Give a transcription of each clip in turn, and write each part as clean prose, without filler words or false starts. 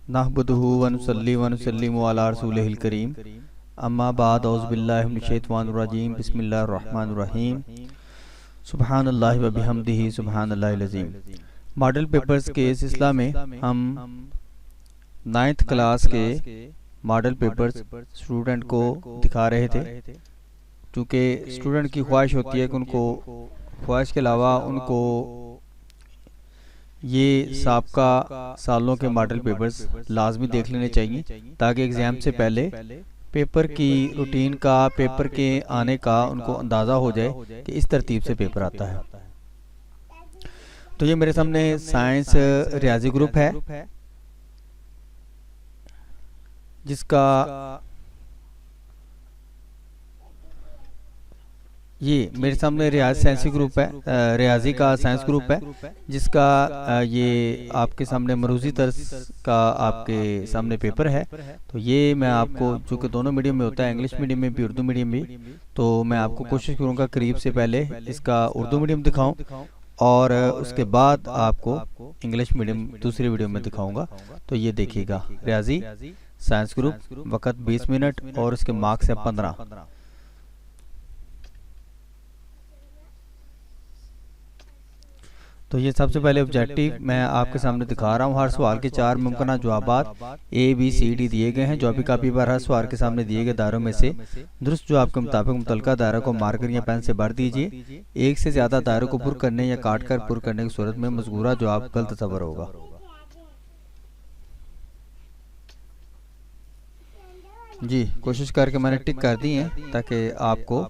नहमदुहु व नुसल्ली व नुसल्लिमु अला रसूलिहिल करीम अम्मा बाद औज़ु बिल्लाहि मिनश शैतानिर रजीम बिस्मिल्लाहिर रहमानिर रहीम सुब्हानल्लाहि व बिहम्दिही सुब्हानल्लाहिल अज़ीम। मॉडल पेपर्स के सिलसिला में हम 9th क्लास के मॉडल पेपर्स स्टूडेंट को दिखा रहे थे। चूँकि स्टूडेंट की ख्वाहिश होती है कि उनको ख्वाहिश के अलावा उनको ये साबका सालों के मॉडल पेपर्स लाजमी देख लेने चाहिए ताकि एग्ज़ाम से पहले पेपर की रूटीन का, पेपर के आने का उनको अंदाज़ा हो जाए कि इस तरतीब से पेपर आता है। तो ये मेरे सामने साइंस रियाजी ग्रुप है जिसका ये मेरे सामने रियाज साइंसी ग्रुप है, रियाजी का साइंस ग्रुप है जिसका ये आपके सामने मरूजी तर्ज का आपके सामने पेपर है। तो ये मैं आपको, जो कि दोनों मीडियम में होता है, इंग्लिश मीडियम में भी उर्दू मीडियम भी, तो मैं आपको कोशिश करूँगा करीब से पहले इसका उर्दू मीडियम दिखाऊं और उसके बाद आपको इंग्लिश मीडियम दूसरी वीडियो में दिखाऊंगा। तो ये देखिएगा, रियाजी साइंस ग्रुप, वक्त 20 मिनट और उसके मार्क्स है 15। तो ये सबसे पहले ऑब्जेक्टिव मैं आपके सामने दिखा रहा हूँ। हर सवाल के 4 मुमकिन जवाब ABCD दिए गए हैं। जो भी कापी पर हर सवाल के सामने दिए गए दायरों में से दुरुस्त जवाब के मुताबिक मुतलका दायरा को मार्कर या पेन से भर दीजिए। एक से ज़्यादा दायरों को पुर करने या काट कर पुर करने की सूरत में मज़कूरा जवाब गलत तस्वर होगा। जी, कोशिश करके मैंने टिक कर दी है ताकि आपको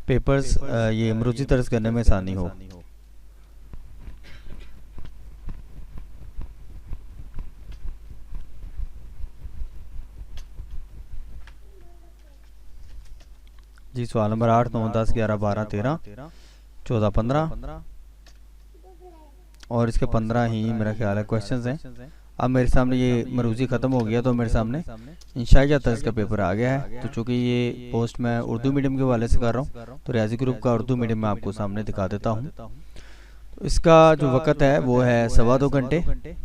पेपर्स ये मरूजी तर्ज करने में आसानी हो। जी, सवाल नंबर 8, 9, 10, 11, 12, 13, 14, 15 और इसके 15 ही मेरा ख्याल है क्वेश्चंस हैं। अब मेरे सामने ये मरूजी ख़त्म हो गया तो मेरे सामने इंशाइया तर्ज का पेपर आ गया है। तो चूँकि ये पोस्ट मैं उर्दू मीडियम के हवाले से कर रहा हूँ तो रियाजी ग्रुप का उर्दू मीडियम में आपको सामने दिखा देता हूँ। तो इसका जो वक़्त है वो है 2.25 घंटे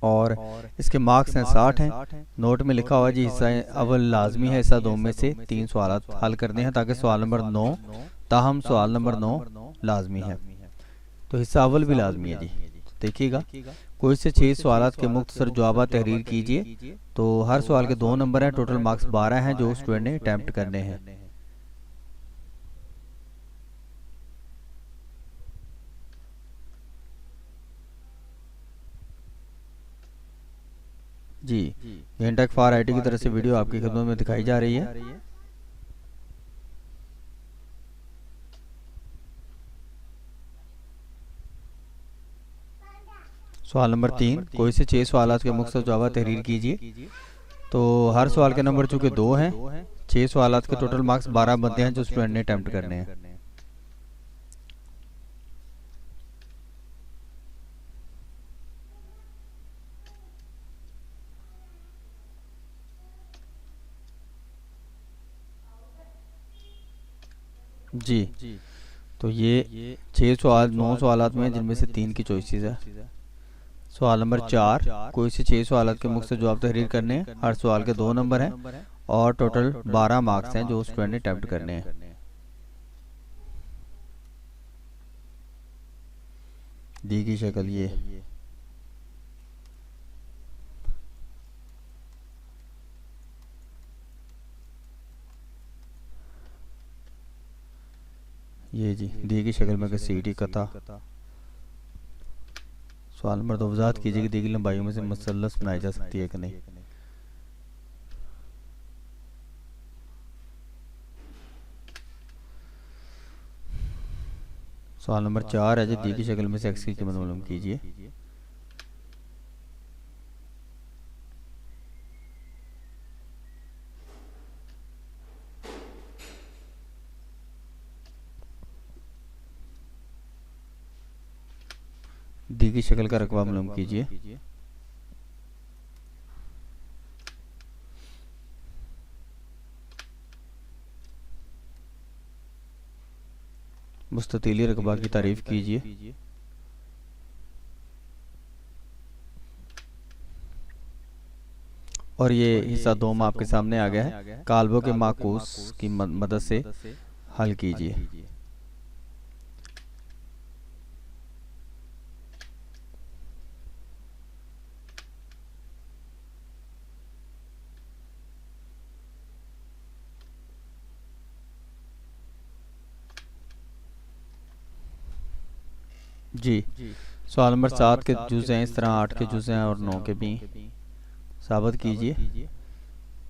और इसके मार्क्स हैं 60 हैं। नोट में लिखा हुआ जी हिस्सा अव्वल लाजमी है, हिस्सा 2 में से 3 सवाल हल करने हैं ताकि सवाल नंबर 9 ताहम सवाल नंबर 9 लाजमी है। तो हिस्सा अव्वल भी लाजमी है जी। देखिएगा, कोई से 6 सवाल के मुख्तसर जवाब तहरीर कीजिए। तो हर सवाल के 2 नंबर हैं, टोटल मार्क्स 12 हैं जो स्टूडेंट ने अटैम्प्ट करने हैं। जी, इंटेक फॉर IT की तरफ से वीडियो आपकी खिदमत में दिखाई जा रही है। सवाल नंबर 3, कोई से 6 सवाल के मुख्तसर जवाब तहरीर कीजिए। तो हर सवाल के नंबर चूँकि 2 हैं, 6 सवाल के टोटल मार्क्स 12 बनते हैं जो स्टूडेंट ने अटैम्प्ट करने हैं। जी, तो ये 6 सवाल 9 सवालात में जिनमें से 3 की चॉइसेस है। सवाल नंबर 4, कोई से 6 सवाल के मुख्तसर जवाब तहरीर करने हैं। हर सवाल के 2 नंबर हैं और टोटल 12 मार्क्स हैं जो स्टूडेंट ने अटैम्प्ट करने हैं। दी की शक्ल ये जी दी की शक्ल में CET कता। सवाल नंबर 2, वजाहत कीजिए कि दी गई लंबाइयों में से मुसल्लस बनाई जा सकती है कि नहीं। सवाल नंबर 4 है जी, दी की शक्ल में से x की कीमत मालूम कीजिए। दी की शक्ल का रकबा मालूम कीजिए। मुस्ततीली रकबा की तारीफ कीजिए। और ये हिस्सा 2 में आपके सामने आ गया है। काल्बों के माकूस की मदद से हल कीजिए। जी, सवाल नंबर 7 के जुज़ हैं इस तरह, 8 के जुज़ हैं और 9 के भी। साबित कीजिए।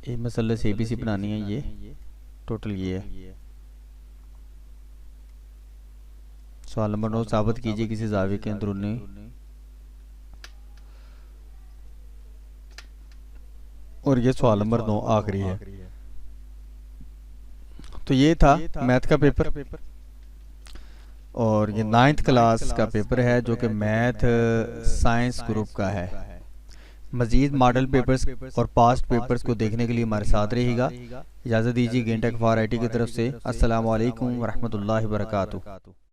ये मसले से ABC बनानी है, ये टोटल ये है। सवाल नंबर 9, साबित कीजिए किसी ज़ाविये के अंदरूनी और ये सवाल नंबर 9 आखिरी है। तो ये था मैथ का पेपर और ये 9th क्लास का पेपर है जो कि मैथ साइंस ग्रुप का है। मज़ीद मॉडल पेपर्स और पास्ट पेपर्स को देखने के लिए हमारे साथ रहिएगा। इजाज़त दीजिए गेंटेक फॉर IT की तरफ से। अस्सलामु अलैकुम वरहमतुल्लाहि वबरकातुहू।